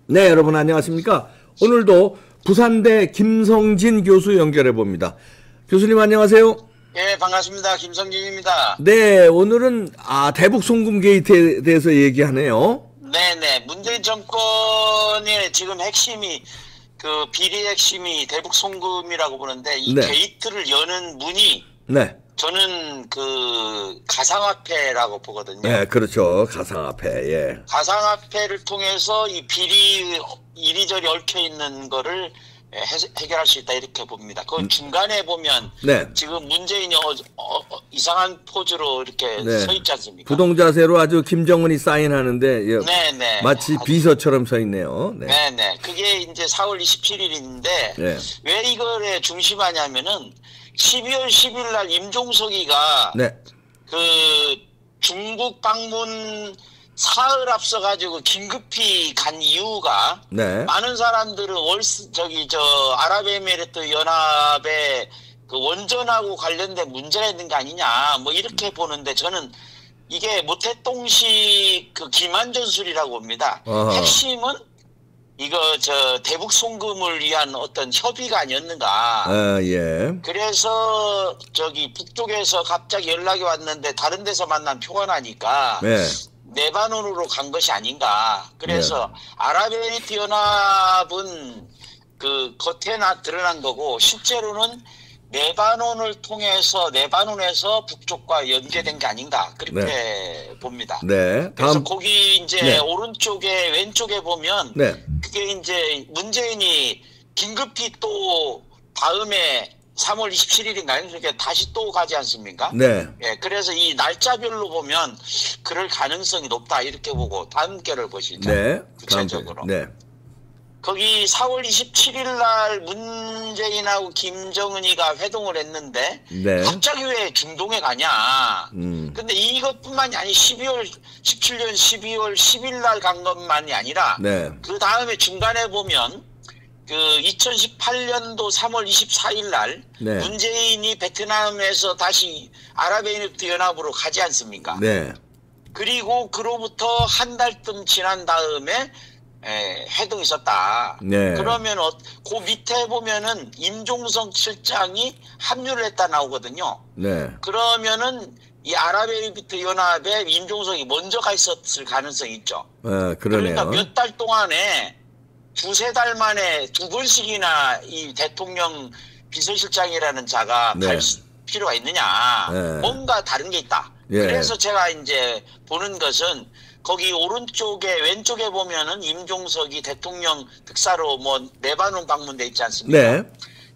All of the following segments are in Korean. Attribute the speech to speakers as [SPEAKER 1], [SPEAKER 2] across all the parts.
[SPEAKER 1] 네, 여러분 안녕하십니까? 오늘도 부산대 김성진 교수 연결해 봅니다. 교수님 안녕하세요.
[SPEAKER 2] 예, 반갑습니다. 김성진입니다.
[SPEAKER 1] 네, 오늘은 대북 송금 게이트에 대해서 얘기하네요.
[SPEAKER 2] 네네. 문재인 정권의 지금 핵심이 비리 핵심이 대북 송금이라고 보는데 이
[SPEAKER 1] 네.
[SPEAKER 2] 게이트를 여는 문이
[SPEAKER 1] 네.
[SPEAKER 2] 저는 가상화폐라고 보거든요.
[SPEAKER 1] 네, 그렇죠. 가상화폐. 예.
[SPEAKER 2] 가상화폐를 통해서 이 비리 이리저리 얽혀 있는 거를 해결할 수 있다 이렇게 봅니다. 그 중간에 보면
[SPEAKER 1] 네.
[SPEAKER 2] 지금 문재인이 이상한 포즈로 이렇게
[SPEAKER 1] 네.
[SPEAKER 2] 서 있지 않습니까?
[SPEAKER 1] 부동자세로 아주 김정은이 사인하는데
[SPEAKER 2] 네네.
[SPEAKER 1] 마치 비서처럼 서 있네요. 네.
[SPEAKER 2] 네네. 그게 이제 4월 27일인데
[SPEAKER 1] 네.
[SPEAKER 2] 왜 이거에 중심하냐면은 12월 10일 날 임종석이가
[SPEAKER 1] 네.
[SPEAKER 2] 중국 방문 사흘 앞서가지고 긴급히 간 이유가
[SPEAKER 1] 네.
[SPEAKER 2] 많은 사람들은 아랍에미레이트 연합의 원전하고 관련된 문제가 있는 게 아니냐 뭐 이렇게 보는데 저는 이게 모태똥식 기만전술이라고 봅니다. 핵심은 대북 송금을 위한 어떤 협의가 아니었는가.
[SPEAKER 1] 예.
[SPEAKER 2] 그래서 북쪽에서 갑자기 연락이 왔는데 다른 데서 만난 표가 나니까
[SPEAKER 1] 네.
[SPEAKER 2] 레바논으로 간 것이 아닌가. 그래서 아랍에미리트 연합은 겉에 드러난 거고 실제로는 레바논에서 북쪽과 연계된 게 아닌가 그렇게 봅니다.
[SPEAKER 1] 네.
[SPEAKER 2] 그래서 거기 이제
[SPEAKER 1] 네.
[SPEAKER 2] 오른쪽에 왼쪽에 보면
[SPEAKER 1] 네.
[SPEAKER 2] 그게 이제 문재인이 긴급히 또 다음에 3월 27일인가요? 그러니까 다시 또 가지 않습니까?
[SPEAKER 1] 네.
[SPEAKER 2] 예, 그래서 이 날짜별로 보면 그럴 가능성이 높다 이렇게 보고 다음 결을 보시죠.
[SPEAKER 1] 네.
[SPEAKER 2] 구체적으로.
[SPEAKER 1] 네.
[SPEAKER 2] 거기 4월 27일 날 문재인하고 김정은이가 회동을 했는데
[SPEAKER 1] 네.
[SPEAKER 2] 갑자기 왜 중동에 가냐. 근데 이것뿐만이 아니 17년 12월 10일 날 간 것만이 아니라
[SPEAKER 1] 네.
[SPEAKER 2] 그 다음에 중간에 보면 2018년도 3월 24일 날
[SPEAKER 1] 네.
[SPEAKER 2] 문재인이 베트남에서 다시 아랍에미리트 연합으로 가지 않습니까?
[SPEAKER 1] 네.
[SPEAKER 2] 그리고 그로부터 한 달쯤 지난 다음에 회동이 있었다.
[SPEAKER 1] 네.
[SPEAKER 2] 그러면 그 밑에 보면은 임종석 실장이 합류를 했다 나오거든요.
[SPEAKER 1] 네.
[SPEAKER 2] 그러면은 이 아랍에미리트 연합에 임종석이 먼저 가 있었을 가능성이 있죠.
[SPEAKER 1] 그러네요.
[SPEAKER 2] 그러니까 몇 달 동안에 두세 달 만에 두 번씩이나 이 대통령 비서실장이라는 자가
[SPEAKER 1] 네.
[SPEAKER 2] 갈 필요가 있느냐.
[SPEAKER 1] 네.
[SPEAKER 2] 뭔가 다른 게 있다.
[SPEAKER 1] 예.
[SPEAKER 2] 그래서 제가 이제 보는 것은 거기 왼쪽에 보면은 임종석이 대통령 특사로 레바논 방문돼 있지 않습니까?
[SPEAKER 1] 네.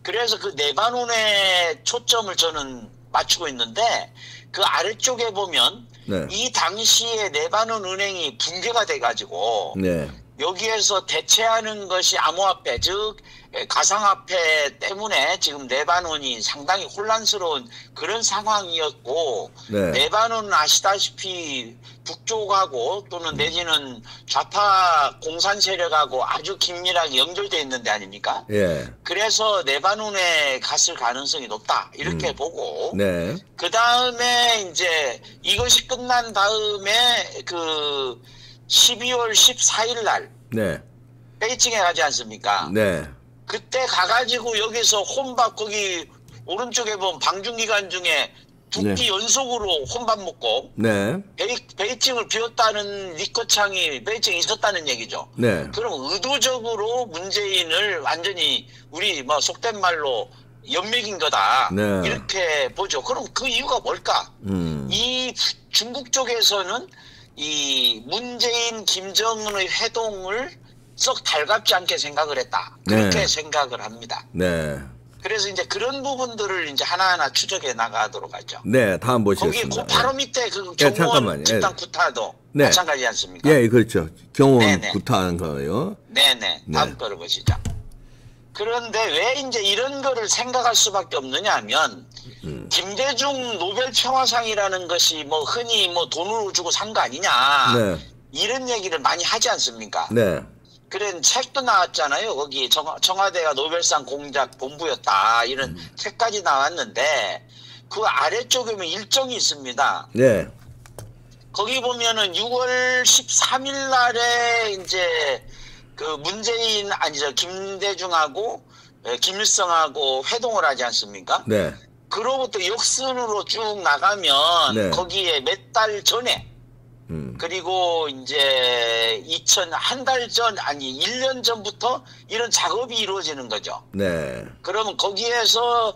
[SPEAKER 2] 그래서 레바논에 초점을 저는 맞추고 있는데 그 아래쪽에 보면
[SPEAKER 1] 네.
[SPEAKER 2] 이 당시에 레바논 은행이 붕괴가 돼가지고
[SPEAKER 1] 네.
[SPEAKER 2] 여기에서 대체하는 것이 암호화폐 즉 가상화폐 때문에 지금 레바논이 상당히 혼란스러운 그런 상황이었고
[SPEAKER 1] 네.
[SPEAKER 2] 레바논은 아시다시피 북쪽하고 또는 내지는 좌파 공산 세력하고 아주 긴밀하게 연결되어 있는 데 아닙니까?
[SPEAKER 1] 예.
[SPEAKER 2] 그래서 레바논에 갔을 가능성이 높다 이렇게 보고
[SPEAKER 1] 네.
[SPEAKER 2] 그 다음에 이제 이것이 끝난 다음에 12월 14일 날
[SPEAKER 1] 네.
[SPEAKER 2] 베이징에 가지 않습니까?
[SPEAKER 1] 네.
[SPEAKER 2] 그때 가가지고 여기서 혼밥 거기 오른쪽에 보면 방중기간 중에 두 끼 연속으로 혼밥 먹고
[SPEAKER 1] 네.
[SPEAKER 2] 베이징을 비웠다는 리커창이 베이징에 있었다는 얘기죠.
[SPEAKER 1] 네.
[SPEAKER 2] 그럼 의도적으로 문재인을 완전히 우리 속된 말로 연맥인 거다.
[SPEAKER 1] 네.
[SPEAKER 2] 이렇게 보죠. 그럼 그 이유가 뭘까? 이 중국 쪽에서는 이 문재인 김정은의 회동을 썩 달갑지 않게 생각을 했다. 그렇게
[SPEAKER 1] 네.
[SPEAKER 2] 생각을 합니다.
[SPEAKER 1] 네.
[SPEAKER 2] 그래서 이제 그런 부분들을 이제 하나하나 추적해 나가도록 하죠.
[SPEAKER 1] 네, 다음
[SPEAKER 2] 거기
[SPEAKER 1] 보시겠습니다.
[SPEAKER 2] 바로 밑에
[SPEAKER 1] 잠깐만요.
[SPEAKER 2] 경호원 집단 구타도
[SPEAKER 1] 네.
[SPEAKER 2] 마찬가지 않습니까?
[SPEAKER 1] 예, 그렇죠. 경호원
[SPEAKER 2] 네네.
[SPEAKER 1] 구타하는 거요.
[SPEAKER 2] 네네. 다음 거를 보시죠. 그런데 왜 이제 이런 거를 생각할 수밖에 없느냐 하면 김대중 노벨 평화상이라는 것이 흔히 돈으로 주고 산 거 아니냐.
[SPEAKER 1] 네.
[SPEAKER 2] 이런 얘기를 많이 하지 않습니까?
[SPEAKER 1] 네.
[SPEAKER 2] 그런 책도 나왔잖아요. 거기 청와대가 노벨상 공작 본부였다. 이런 책까지 나왔는데 그 아래쪽에 보면 일정이 있습니다.
[SPEAKER 1] 네.
[SPEAKER 2] 거기 보면은 6월 13일 날에 이제 그 문재인 아니죠 김대중하고 김일성하고 회동을 하지 않습니까?
[SPEAKER 1] 네.
[SPEAKER 2] 그로부터 역순으로 쭉 나가면
[SPEAKER 1] 네.
[SPEAKER 2] 거기에 몇 달 전에 그리고 이제 한 달 전 아니 1년 전부터 이런 작업이 이루어지는 거죠.
[SPEAKER 1] 네.
[SPEAKER 2] 그러면 거기에서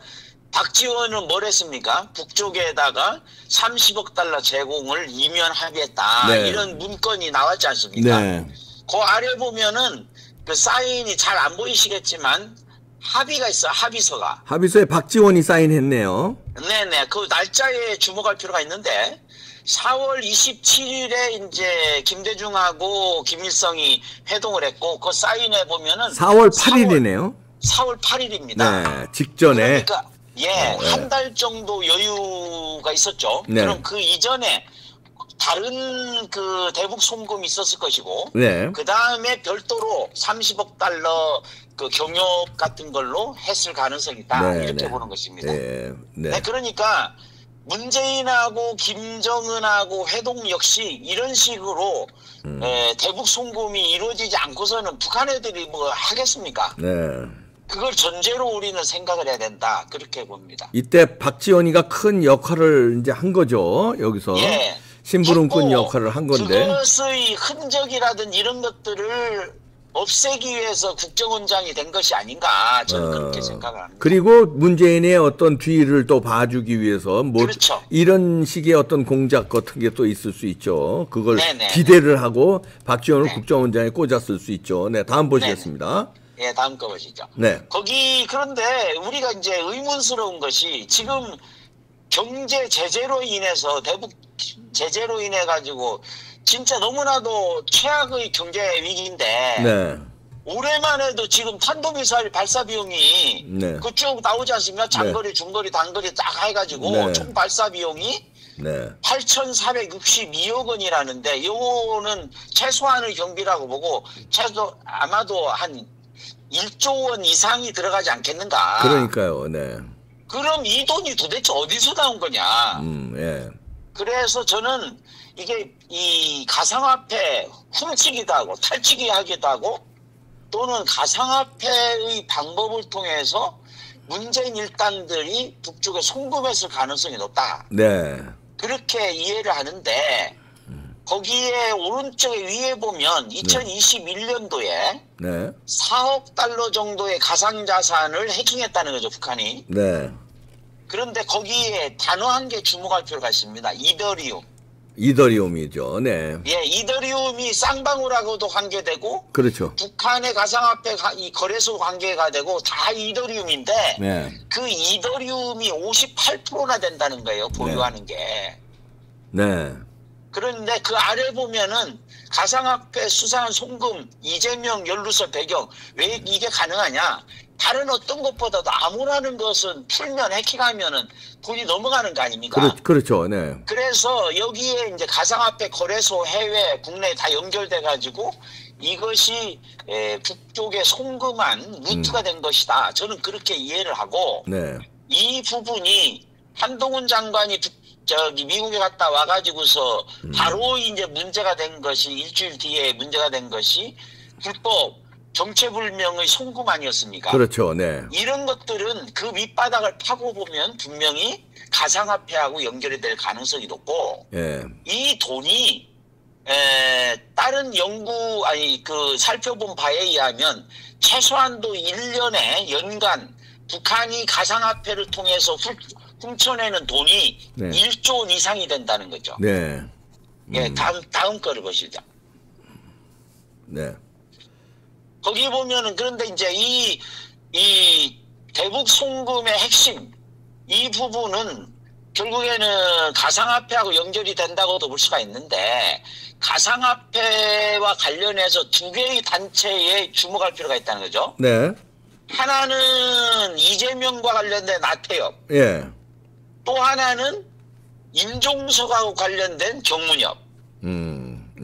[SPEAKER 2] 박지원은 뭘 했습니까? 북쪽에다가 30억 달러 제공을 이면 합의했다.
[SPEAKER 1] 네.
[SPEAKER 2] 이런 문건이 나왔지 않습니까?
[SPEAKER 1] 네.
[SPEAKER 2] 그 아래 보면은 그 사인이 잘 안 보이시겠지만 합의가 있어. 합의서가.
[SPEAKER 1] 합의서에 박지원이 사인했네요.
[SPEAKER 2] 네네. 그 날짜에 주목할 필요가 있는데 4월 27일에 이제 김대중하고 김일성이 회동을 했고 그 사인해 보면은
[SPEAKER 1] 4월 8일이네요.
[SPEAKER 2] 4월 8일입니다.
[SPEAKER 1] 네. 직전에.
[SPEAKER 2] 그러니까 한 달 정도 여유가 있었죠.
[SPEAKER 1] 네.
[SPEAKER 2] 그럼 그 이전에 다른 그 대북 송금이 있었을 것이고,
[SPEAKER 1] 네.
[SPEAKER 2] 그 다음에 별도로 30억 달러 그 경협 같은 걸로 했을 가능성이 있다.
[SPEAKER 1] 네,
[SPEAKER 2] 이렇게
[SPEAKER 1] 네.
[SPEAKER 2] 보는 것입니다.
[SPEAKER 1] 네. 네.
[SPEAKER 2] 네, 그러니까 문재인하고 김정은하고 회동 역시 이런 식으로 대북 송금이 이루어지지 않고서는 북한 애들이 뭐 하겠습니까?
[SPEAKER 1] 네.
[SPEAKER 2] 그걸 전제로 우리는 생각을 해야 된다. 그렇게 봅니다.
[SPEAKER 1] 이때 박지원이가 큰 역할을 이제 한 거죠. 여기서.
[SPEAKER 2] 예.
[SPEAKER 1] 심부름꾼
[SPEAKER 2] 했고,
[SPEAKER 1] 역할을 한 건데.
[SPEAKER 2] 그것의 흔적이라든 이런 것들을 없애기 위해서 국정원장이 된 것이 아닌가 저는 그렇게 생각을 합니다.
[SPEAKER 1] 그리고 문재인의 어떤 뒤를 또 봐주기 위해서 뭐
[SPEAKER 2] 그렇죠.
[SPEAKER 1] 이런 식의 어떤 공작 같은 게 또 있을 수 있죠. 그걸
[SPEAKER 2] 네네.
[SPEAKER 1] 기대를 하고 박지원을
[SPEAKER 2] 네.
[SPEAKER 1] 국정원장에 꽂았을 수 있죠. 네, 다음 보시겠습니다.
[SPEAKER 2] 예, 다음 거 보시죠.
[SPEAKER 1] 네.
[SPEAKER 2] 거기 그런데 우리가 이제 의문스러운 것이 지금 경제 제재로 인해서 대북 제재로 인해 가지고 진짜 너무나도 최악의 경제 위기인데
[SPEAKER 1] 네.
[SPEAKER 2] 올해만 해도 지금 탄도미사일 발사 비용이
[SPEAKER 1] 네.
[SPEAKER 2] 그쭉 나오지 않습니까? 장거리, 중거리, 단거리 딱 해가지고
[SPEAKER 1] 네.
[SPEAKER 2] 총 발사 비용이
[SPEAKER 1] 네.
[SPEAKER 2] 8,462억 원이라는데 요거는 최소한의 경비라고 보고 아마도 한 1조 원 이상이 들어가지 않겠는가.
[SPEAKER 1] 그러니까요. 네.
[SPEAKER 2] 그럼 이 돈이 도대체 어디서 나온 거냐.
[SPEAKER 1] 예.
[SPEAKER 2] 그래서 저는 이게 이 가상화폐 훔치기도 하고 탈취기하기도 하고 또는 가상화폐의 방법을 통해서 문재인 일당들이 북쪽에 송금했을 가능성이 높다.
[SPEAKER 1] 네.
[SPEAKER 2] 그렇게 이해를 하는데 거기에 오른쪽에 위에 보면 2021년도에
[SPEAKER 1] 네.
[SPEAKER 2] 4억 달러 정도의 가상자산을 해킹했다는 거죠, 북한이.
[SPEAKER 1] 네.
[SPEAKER 2] 그런데 거기에 단어 한 개 주목할 필요가 있습니다. 이더리움.
[SPEAKER 1] 이더리움이죠. 네.
[SPEAKER 2] 예, 이더리움이 쌍방울하고도 관계되고
[SPEAKER 1] 그렇죠.
[SPEAKER 2] 북한의 가상화폐 이 거래소 관계가 되고 다 이더리움인데
[SPEAKER 1] 네.
[SPEAKER 2] 그 이더리움이 58%나 된다는 거예요. 보유하는 게.
[SPEAKER 1] 네.
[SPEAKER 2] 그런데 그 아래 보면은 가상화폐 수사한 송금 이재명 연루설 배경 왜 이게 가능하냐? 다른 어떤 것보다도 암호라는 것은 풀면 해킹하면은 돈이 넘어가는 거 아닙니까?
[SPEAKER 1] 그렇죠. 네.
[SPEAKER 2] 그래서 여기에 이제 가상화폐 거래소 해외 국내 다 연결돼 가지고 이것이 북쪽에 송금한 루트가 된 것이다. 저는 그렇게 이해를 하고
[SPEAKER 1] 네.
[SPEAKER 2] 이 부분이 한동훈 장관이 미국에 갔다 와가지고서 바로 이제 문제가 된 것이 일주일 뒤에 문제가 된 것이 불법 정체불명의 송금 아니었습니까?
[SPEAKER 1] 그렇죠. 네.
[SPEAKER 2] 이런 것들은 그 밑바닥을 파고 보면 분명히 가상화폐하고 연결이 될 가능성이 높고
[SPEAKER 1] 예.
[SPEAKER 2] 이 돈이 다른 살펴본 바에 의하면 최소한도 1년에 연간 북한이 가상화폐를 통해서 훔쳐내는 돈이
[SPEAKER 1] 네.
[SPEAKER 2] 1조 원 이상이 된다는 거죠.
[SPEAKER 1] 네.
[SPEAKER 2] 예, 다음 거를 보시죠.
[SPEAKER 1] 네.
[SPEAKER 2] 거기 보면은 그런데 이제 이 대북 송금의 핵심 이 부분은 결국에는 가상화폐하고 연결이 된다고도 볼 수가 있는데 가상화폐와 관련해서 두 개의 단체에 주목할 필요가 있다는 거죠.
[SPEAKER 1] 네.
[SPEAKER 2] 하나는 이재명과 관련된 나태협,
[SPEAKER 1] 예.
[SPEAKER 2] 또 하나는 임종석하고 관련된 정문협.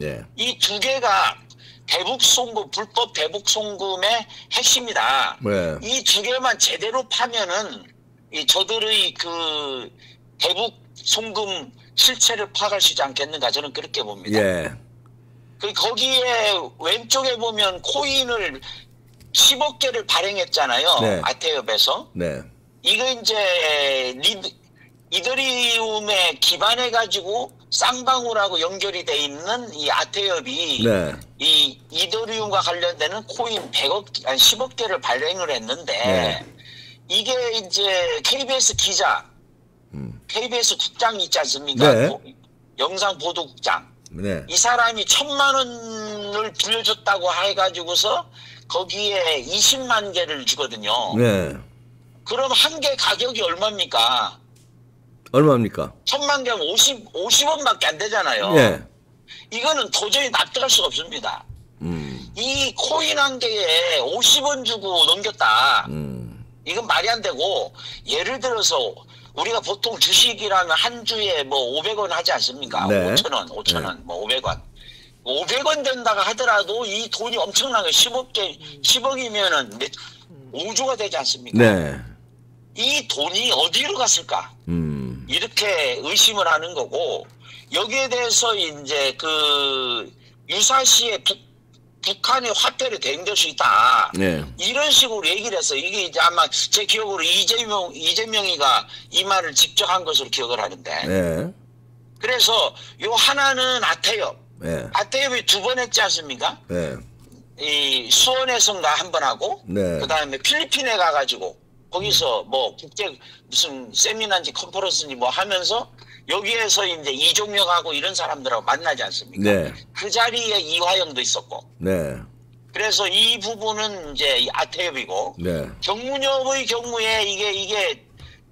[SPEAKER 1] 예.
[SPEAKER 2] 이 두 개가 대북 송금, 불법 대북 송금의 핵심이다.
[SPEAKER 1] 네.
[SPEAKER 2] 이 두 개만 제대로 파면은 저들의 그 대북 송금 실체를 파악할 수 있지 않겠는가 저는 그렇게 봅니다.
[SPEAKER 1] 예.
[SPEAKER 2] 거기에 왼쪽에 보면 코인을 10억 개를 발행했잖아요.
[SPEAKER 1] 네.
[SPEAKER 2] 아테협에서.
[SPEAKER 1] 네.
[SPEAKER 2] 이거 이제 이더리움에 기반해 가지고 쌍방울하고 연결이 돼 있는 이 아테협이
[SPEAKER 1] 네.
[SPEAKER 2] 이 이더리움과 관련되는 코인 10억 개를 발행을 했는데
[SPEAKER 1] 네.
[SPEAKER 2] 이게 이제 KBS 기자, KBS 국장 있지 않습니까?
[SPEAKER 1] 네.
[SPEAKER 2] 영상 보도국장.
[SPEAKER 1] 네.
[SPEAKER 2] 이 사람이 1,000만 원을 빌려줬다고 해가지고서 거기에 20만 개를 주거든요.
[SPEAKER 1] 네.
[SPEAKER 2] 그럼 한 개 가격이 얼마입니까?
[SPEAKER 1] 얼마입니까?
[SPEAKER 2] 1,000만 개면 50원밖에 안 되잖아요.
[SPEAKER 1] 예.
[SPEAKER 2] 이거는 도저히 납득할 수가 없습니다. 이 코인 한 개에 50원 주고 넘겼다. 이건 말이 안 되고, 예를 들어서 우리가 보통 주식이라면 한 주에 뭐 500원 하지 않습니까?
[SPEAKER 1] 네.
[SPEAKER 2] 5,000원, 뭐 500원. 500원 된다고 하더라도 이 돈이 엄청나게 10억이면은 5조가 되지 않습니까?
[SPEAKER 1] 네.
[SPEAKER 2] 이 돈이 어디로 갔을까? 이렇게 의심을 하는 거고, 여기에 대해서 이제 그 유사시에 북한의 화폐를 대행될 수 있다.
[SPEAKER 1] 네.
[SPEAKER 2] 이런 식으로 얘기를 해서 이게 이제 아마 제 기억으로 이재명이가 이 말을 직접 한 것으로 기억을 하는데.
[SPEAKER 1] 네.
[SPEAKER 2] 그래서 요 하나는 아태협.
[SPEAKER 1] 네.
[SPEAKER 2] 아태협이 2번 했지 않습니까?
[SPEAKER 1] 네.
[SPEAKER 2] 이 수원에선가 한 번 하고,
[SPEAKER 1] 네.
[SPEAKER 2] 그 다음에 필리핀에 가가지고 거기서 뭐 국제 무슨 세미나인지 컨퍼런스인지 뭐 하면서 여기에서 이제 이종혁하고 이런 사람들하고 만나지 않습니까?
[SPEAKER 1] 네.
[SPEAKER 2] 그 자리에 이화영도 있었고.
[SPEAKER 1] 네.
[SPEAKER 2] 그래서 이 부분은 이제 아태협이고.
[SPEAKER 1] 네.
[SPEAKER 2] 정문협의 경우에 이게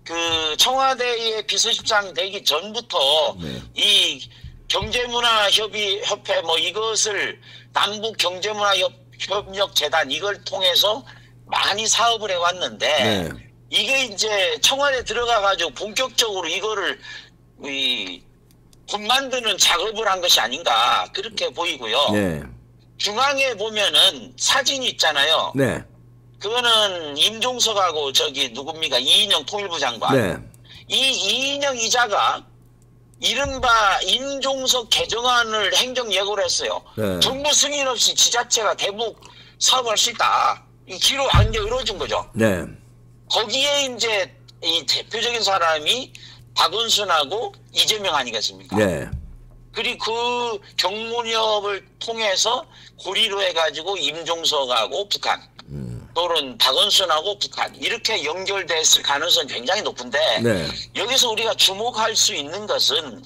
[SPEAKER 2] 그 청와대의 비서실장 되기 전부터
[SPEAKER 1] 네.
[SPEAKER 2] 이 경제문화협회 뭐 이것을 남북 경제문화협력재단 이걸 통해서 많이 사업을 해왔는데
[SPEAKER 1] 네.
[SPEAKER 2] 이게 이제 청와대 들어가가지고 본격적으로 이거를 돈 만드는 작업을 한 것이 아닌가 그렇게 보이고요.
[SPEAKER 1] 네.
[SPEAKER 2] 중앙에 보면은 사진이 있잖아요.
[SPEAKER 1] 네.
[SPEAKER 2] 그거는 임종석하고 저기 누굽니까 이인영 통일부 장관.
[SPEAKER 1] 네.
[SPEAKER 2] 이 이인영 이자가 이른바 임종석 개정안을 행정 예고를 했어요.
[SPEAKER 1] 네.
[SPEAKER 2] 정부 승인 없이 지자체가 대북 사업할 수 있다. 이 기로 완전 이루어진 거죠.
[SPEAKER 1] 네.
[SPEAKER 2] 거기에 이제 이 대표적인 사람이 박원순하고 이재명 아니겠습니까?
[SPEAKER 1] 네.
[SPEAKER 2] 그리고 그 경문협을 통해서 고리로 해가지고 임종석하고 북한, 또는 박원순하고 북한 이렇게 연결됐을 가능성이 굉장히 높은데
[SPEAKER 1] 네.
[SPEAKER 2] 여기서 우리가 주목할 수 있는 것은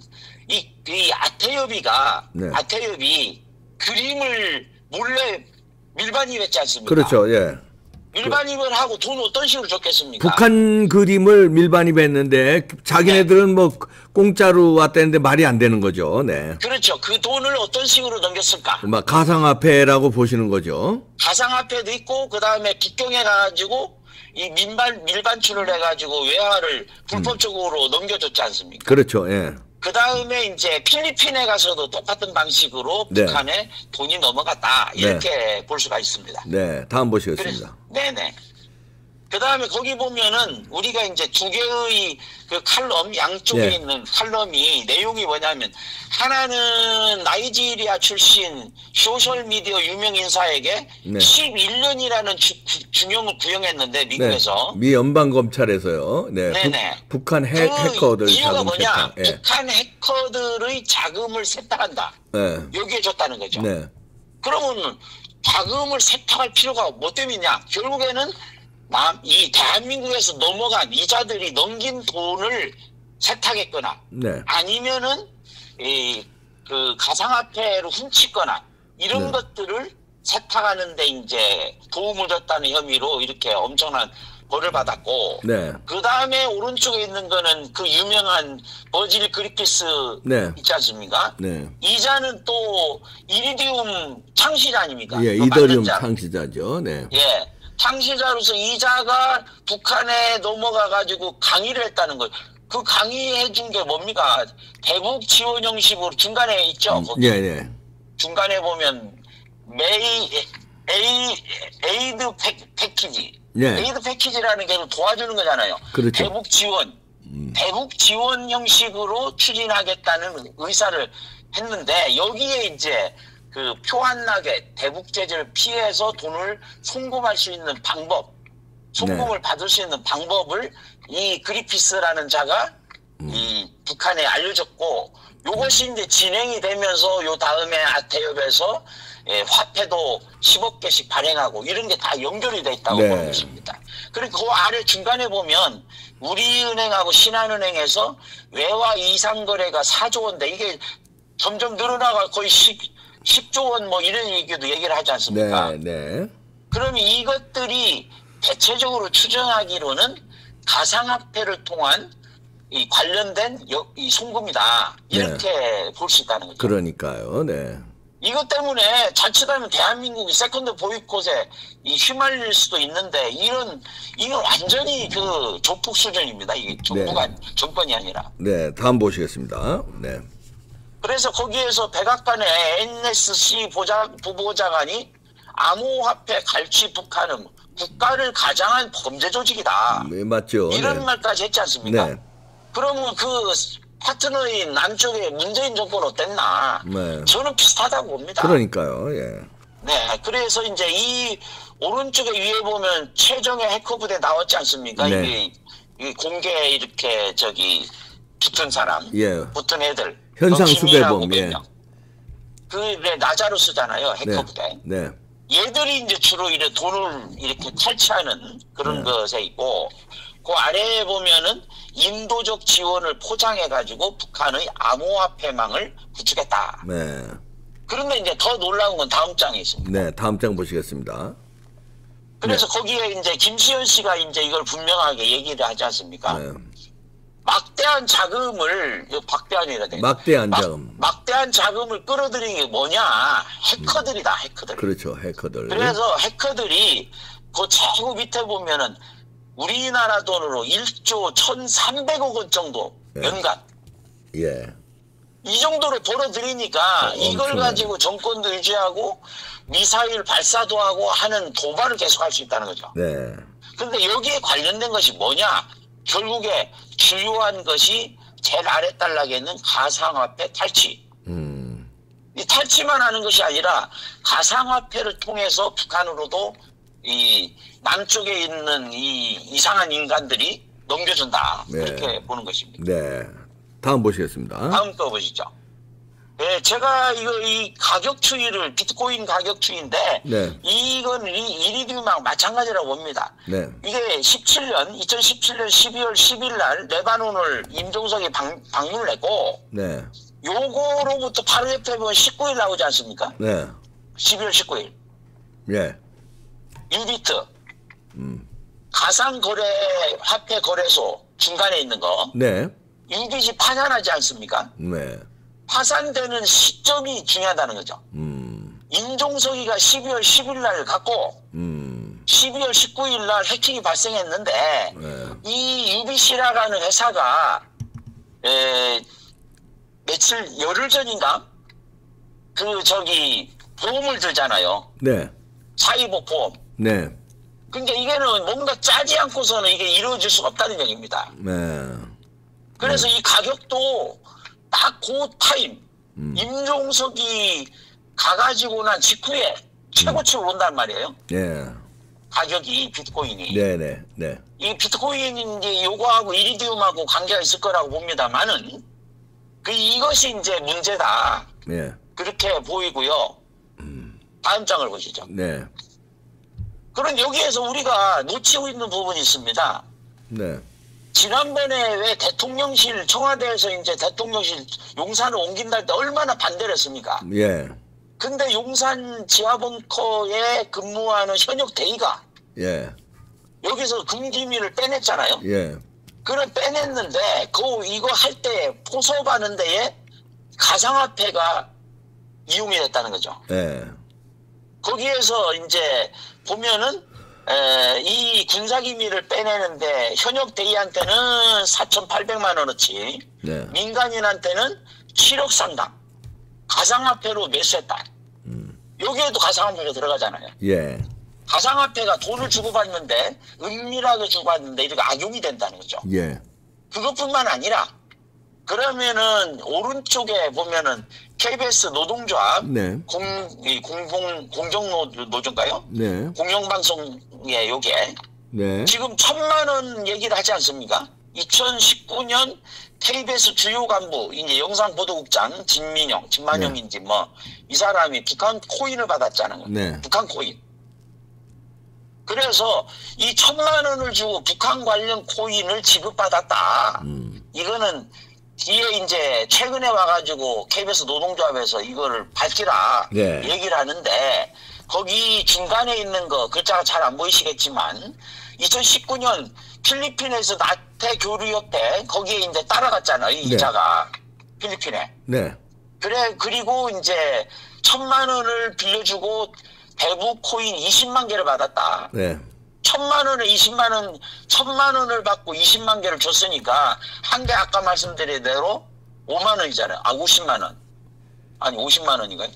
[SPEAKER 2] 이 아태협이가
[SPEAKER 1] 네.
[SPEAKER 2] 아태협이 그림을 몰래 밀반입했지 않습니까?
[SPEAKER 1] 그렇죠. 예.
[SPEAKER 2] 밀반입을 하고 돈 어떤 식으로 줬겠습니까?
[SPEAKER 1] 북한 그림을 밀반입했는데 자기네들은 뭐 공짜로 왔다는데 말이 안 되는 거죠. 네.
[SPEAKER 2] 그렇죠. 그 돈을 어떤 식으로 넘겼을까?
[SPEAKER 1] 막 가상화폐라고 보시는 거죠.
[SPEAKER 2] 가상화폐도 있고 그 다음에 북경에 가가지고 이 밀반출을 해가지고 외화를 불법적으로 넘겨줬지 않습니까?
[SPEAKER 1] 그렇죠. 예.
[SPEAKER 2] 그 다음에 이제 필리핀에 가서도 똑같은 방식으로
[SPEAKER 1] 네.
[SPEAKER 2] 북한에 돈이 넘어갔다 이렇게 볼 수가 있습니다.
[SPEAKER 1] 네. 다음 보시겠습니다.
[SPEAKER 2] 네네. 그 다음에 거기 보면은 우리가 이제 두 개의 그 칼럼 양쪽에
[SPEAKER 1] 네. 있는
[SPEAKER 2] 칼럼이 내용이 뭐냐면 하나는 나이지리아 출신 소셜미디어 유명 인사에게
[SPEAKER 1] 네.
[SPEAKER 2] 11년이라는 중형을 구형했는데 미국에서
[SPEAKER 1] 네. 미 연방검찰에서요. 네.
[SPEAKER 2] 네네.
[SPEAKER 1] 북한
[SPEAKER 2] 그
[SPEAKER 1] 해커들
[SPEAKER 2] 이유가
[SPEAKER 1] 자금
[SPEAKER 2] 뭐냐?
[SPEAKER 1] 세탁. 예.
[SPEAKER 2] 북한 해커들의 자금을 세탁한다.
[SPEAKER 1] 네.
[SPEAKER 2] 여기에 줬다는 거죠.
[SPEAKER 1] 네.
[SPEAKER 2] 그러면 자금을 세탁할 필요가 뭐 때문이냐? 결국에는 이 대한민국에서 넘어간 이자들이 넘긴 돈을 세탁했거나
[SPEAKER 1] 네.
[SPEAKER 2] 아니면은 그 가상화폐로 훔치거나 이런
[SPEAKER 1] 네.
[SPEAKER 2] 것들을 세탁하는데 이제 도움을 줬다는 혐의로 이렇게 엄청난 벌을 받았고
[SPEAKER 1] 네.
[SPEAKER 2] 그 다음에 오른쪽에 있는 거는 그 유명한 버질 그리피스
[SPEAKER 1] 네.
[SPEAKER 2] 있지 않습니까?
[SPEAKER 1] 네.
[SPEAKER 2] 이자는 또 이리디움 창시자 아닙니까?
[SPEAKER 1] 예,
[SPEAKER 2] 그
[SPEAKER 1] 이더리움
[SPEAKER 2] 만든 자.
[SPEAKER 1] 창시자죠. 네.
[SPEAKER 2] 예. 창시자로서 이자가 북한에 넘어가가지고 강의를 했다는 거예요. 그 강의해 준 게 뭡니까? 대북 지원 형식으로 중간에 있죠. 거기.
[SPEAKER 1] 예, 예.
[SPEAKER 2] 중간에 보면 에이드 패키지.
[SPEAKER 1] 예.
[SPEAKER 2] 에이드 패키지라는 게 도와주는 거잖아요.
[SPEAKER 1] 그렇죠.
[SPEAKER 2] 대북 지원. 대북 지원 형식으로 추진하겠다는 의사를 했는데 여기에 이제 그 표한락의 대북 제재를 피해서 돈을 송금할 수 있는 방법, 송금을 받을 수 있는 방법을 이 그리피스라는 자가 이 북한에 알려줬고, 요것이 이제 진행이 되면서 요 다음에 아태협에서 화폐도 10억 개씩 발행하고 이런 게 다 연결이 돼 있다고 보는 것입니다. 그리고 그 아래 중간에 보면 우리은행하고 신한은행에서 외화 이상 거래가 4조 원인데 이게 점점 늘어나가 거의 10조 원 뭐 이런 얘기를 하지 않습니까? 그러면 이것들이 대체적으로 추정하기로는 가상화폐를 통한 이 관련된 이 송금이다 이렇게 볼 수 있다는 거죠.
[SPEAKER 1] 그러니까요.
[SPEAKER 2] 이것 때문에 자칫하면 대한민국이 세컨드 보이콧에 휘말릴 수도 있는데 이건 완전히 그 조폭 수준입니다. 이게 정권이 아니라.
[SPEAKER 1] 다음 보시겠습니다.
[SPEAKER 2] 그래서 거기에서 백악관의 NSC 부보좌관이 암호화폐 갈취 북한은 국가를 가장한 범죄 조직이다.
[SPEAKER 1] 맞죠.
[SPEAKER 2] 이런 말까지 했지 않습니까? 그러면 그 파트너인 남쪽의 문재인 정권 어땠나? 저는 비슷하다고 봅니다.
[SPEAKER 1] 그러니까요.
[SPEAKER 2] 그래서 이제 이 오른쪽에 위에 보면 최정예 해커 부대 나왔지 않습니까? 이게 공개 이렇게 붙은 사람, 붙은 애들.
[SPEAKER 1] 현상 수배범.
[SPEAKER 2] 그래 나자루스잖아요. 해커 부대. 얘들이 이제 주로 돈을 이렇게 탈취하는 그런 것에 있고, 그 아래에 보면은 인도적 지원을 포장해가지고 북한의 암호화폐망을 구축했다. 그런데 이제 더 놀라운 건 다음 장에 있습니다.
[SPEAKER 1] 다음 장 보시겠습니다.
[SPEAKER 2] 그래서 거기에 이제 김시현 씨가 이제 이걸 분명하게 얘기를 하지 않습니까? 막대한 자금을, 박대한이라 돼.
[SPEAKER 1] 막대한 자금.
[SPEAKER 2] 막대한 자금을 끌어들인 게 뭐냐? 해커들이다, 해커들.
[SPEAKER 1] 그렇죠, 해커들.
[SPEAKER 2] 그래서 해커들이 그 최고 밑에 보면은 우리나라 돈으로 1조 1,300억 원 정도 연간. 이 정도로 벌어들이니까 이걸 가지고 정권도 유지하고 미사일 발사도 하고 하는 도발을 계속할 수 있다는 거죠. 그런데 여기에 관련된 것이 뭐냐? 결국에 주요한 것이 제일 아래 단락에 있는 가상화폐 탈취. 이 탈취만 하는 것이 아니라 가상화폐를 통해서 북한으로도 이 남쪽에 있는 이 이상한 인간들이 넘겨준다. 그렇게 보는 것입니다.
[SPEAKER 1] 다음 보시겠습니다.
[SPEAKER 2] 다음 거 보시죠. 제가 이 가격 추이를 비트코인 가격 추이인데 이건 이리디움하고 마찬가지라고 봅니다. 이게 2017년 12월 10일 날 레바논을 임종석이 방문을 했고 요거로부터 바로 옆에 보면 19일 나오지 않습니까? 12월 19일. 유비트 가상 거래 화폐 거래소 중간에 있는 거. 유비지 파산하지 않습니까? 파산되는 시점이 중요하다는 거죠. 임종석이가 12월 10일 날 갖고 12월 19일 날 해킹이 발생했는데 이 UBC라는 회사가 며칠 열흘 전인가 보험을 들잖아요. 사이버 보험. 그러니까 이게는 뭔가 짜지 않고서는 이게 이루어질 수가 없다는 얘기입니다. 그래서 이 가격도 딱 그 타임 임종석이 가가지고 난 직후에 최고치로 온단 말이에요. 가격이 비트코인이. 이 비트코인이 이제 요거하고 이리디움하고 관계가 있을 거라고 봅니다만은 이것이 이제 문제다. 그렇게 보이고요. 다음 장을 보시죠. 그럼 여기에서 우리가 놓치고 있는 부분이 있습니다. 지난번에 왜 대통령실, 청와대에서 이제 대통령실 용산을 옮긴다 할 때 얼마나 반대를 했습니까? 근데 용산 지하벙커에 근무하는 현역 대위가 여기서 금기밀을 빼냈잖아요. 그걸 빼냈는데 이거 할 때 포섭하는 데에 가상화폐가 이용이 됐다는 거죠. 거기에서 이제 보면은 이 군사기밀을 빼내는데 현역 대위한테는 4,800만 원어치, 민간인한테는 7억 상당 가상화폐로 매수했다. 여기에도 가상화폐가 들어가잖아요. 가상화폐가 돈을 주고받는데 은밀하게 주고받는데 이렇게 악용이 된다는 거죠. 그것뿐만 아니라 그러면은 오른쪽에 보면은 KBS 노동조합
[SPEAKER 1] 네.
[SPEAKER 2] 공정노조인가요?
[SPEAKER 1] 네.
[SPEAKER 2] 공영방송에 요게
[SPEAKER 1] 네.
[SPEAKER 2] 지금 1,000만 원 얘기를 하지 않습니까? 2019년 KBS 주요 간부 이제 영상보도국장 진만영인지 뭐 이 사람이 북한 코인을 받았잖아요.
[SPEAKER 1] 네.
[SPEAKER 2] 북한 코인. 그래서 이 1,000만 원을 주고 북한 관련 코인을 지급받았다. 이거는 뒤에 이제 최근에 와가지고 KBS 노동조합에서 이거를 밝히라
[SPEAKER 1] 네.
[SPEAKER 2] 얘기를 하는데 거기 중간에 있는 거 글자가 잘 안 보이시겠지만 2019년 필리핀에서 나태 교류협회 거기에 이제 따라갔잖아요. 이
[SPEAKER 1] 네.
[SPEAKER 2] 이자가 필리핀에.
[SPEAKER 1] 네.
[SPEAKER 2] 그래 그리고 이제 1,000만 원을 빌려주고 대북 코인 20만 개를 받았다.
[SPEAKER 1] 네.
[SPEAKER 2] 1,000만 원에 20만 원, 1,000만 원을 받고 20만 개를 줬으니까 한 개 아까 말씀드린 대로 5만 원이잖아요. 아 50만 원. 아니 50만 원인가요?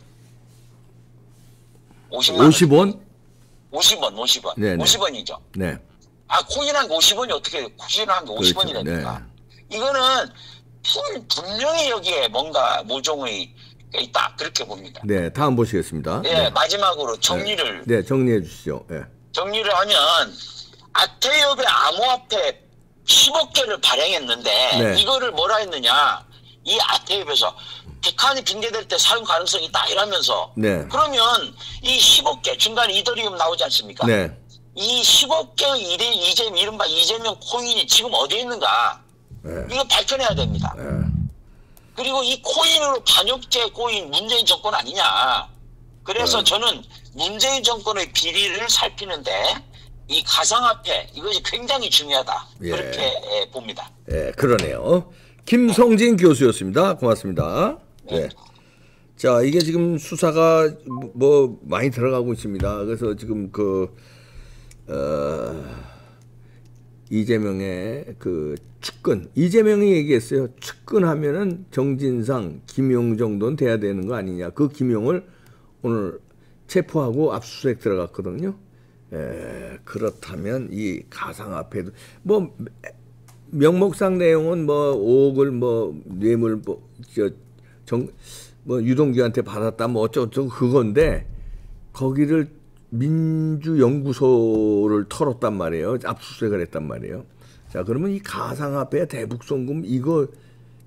[SPEAKER 2] 50만 원.
[SPEAKER 1] 50원?
[SPEAKER 2] 50원, 50원.
[SPEAKER 1] 네네.
[SPEAKER 2] 50원이죠.
[SPEAKER 1] 네.
[SPEAKER 2] 아 코인한 게 50원이 어떻게 코인한 게 50원이
[SPEAKER 1] 그렇죠.
[SPEAKER 2] 됩니까? 이거는 분명히 여기에 뭔가 모종의 게 있다 그렇게 봅니다.
[SPEAKER 1] 네. 다음 보시겠습니다.
[SPEAKER 2] 예,
[SPEAKER 1] 네.
[SPEAKER 2] 마지막으로 정리를
[SPEAKER 1] 네. 정리해 주시죠. 네.
[SPEAKER 2] 정리를 하면 아태협의 암호화폐 10억 개를 발행했는데
[SPEAKER 1] 네.
[SPEAKER 2] 이거를 뭐라 했느냐 이 아태협에서 북한이 붕괴될 때 사용 가능성이 있다 이러면서
[SPEAKER 1] 네.
[SPEAKER 2] 그러면 이 10억 개 중간에 이더리움 나오지 않습니까?
[SPEAKER 1] 네.
[SPEAKER 2] 이 10억 개의 이른바 이재명 코인이 지금 어디에 있는가
[SPEAKER 1] 네.
[SPEAKER 2] 이거 밝혀내야 됩니다.
[SPEAKER 1] 네.
[SPEAKER 2] 그리고 이 코인으로 반역죄 꼬인 문재인 정권 아니냐. 그래서 저는 문재인 정권의 비리를 살피는데 이 가상화폐 이것이 굉장히 중요하다.
[SPEAKER 1] 예.
[SPEAKER 2] 그렇게 봅니다.
[SPEAKER 1] 네, 그러네요. 김성진 교수였습니다. 고맙습니다. 네. 자, 이게 지금 수사가 뭐 많이 들어가고 있습니다. 그래서 지금 이재명의 그 측근, 이재명이 얘기했어요. 측근하면은 정진상, 김용 정도는 돼야 되는 거 아니냐. 그 김용을 오늘 체포하고 압수수색 들어갔거든요. 그렇다면 이 가상화폐도 뭐 명목상 내용은 뭐 5억을 뭐 뇌물 뭐 유동규한테 받았다 뭐 어쩌고 그건데 거기를 민주연구소를 털었단 말이에요. 압수수색을 했단 말이에요. 자, 그러면 이 가상화폐 대북송금 이거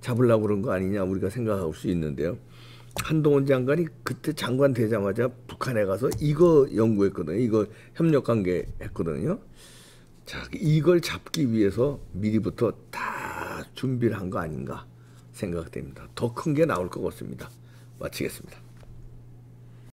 [SPEAKER 1] 잡으려고 그런 거 아니냐 우리가 생각할 수 있는데요. 한동훈 장관이 그때 장관 되자마자 북한에 가서 이거 연구했거든요. 이거 협력관계 했거든요. 자, 이걸 잡기 위해서 미리부터 다 준비를 한 거 아닌가 생각됩니다. 더 큰 게 나올 것 같습니다. 마치겠습니다.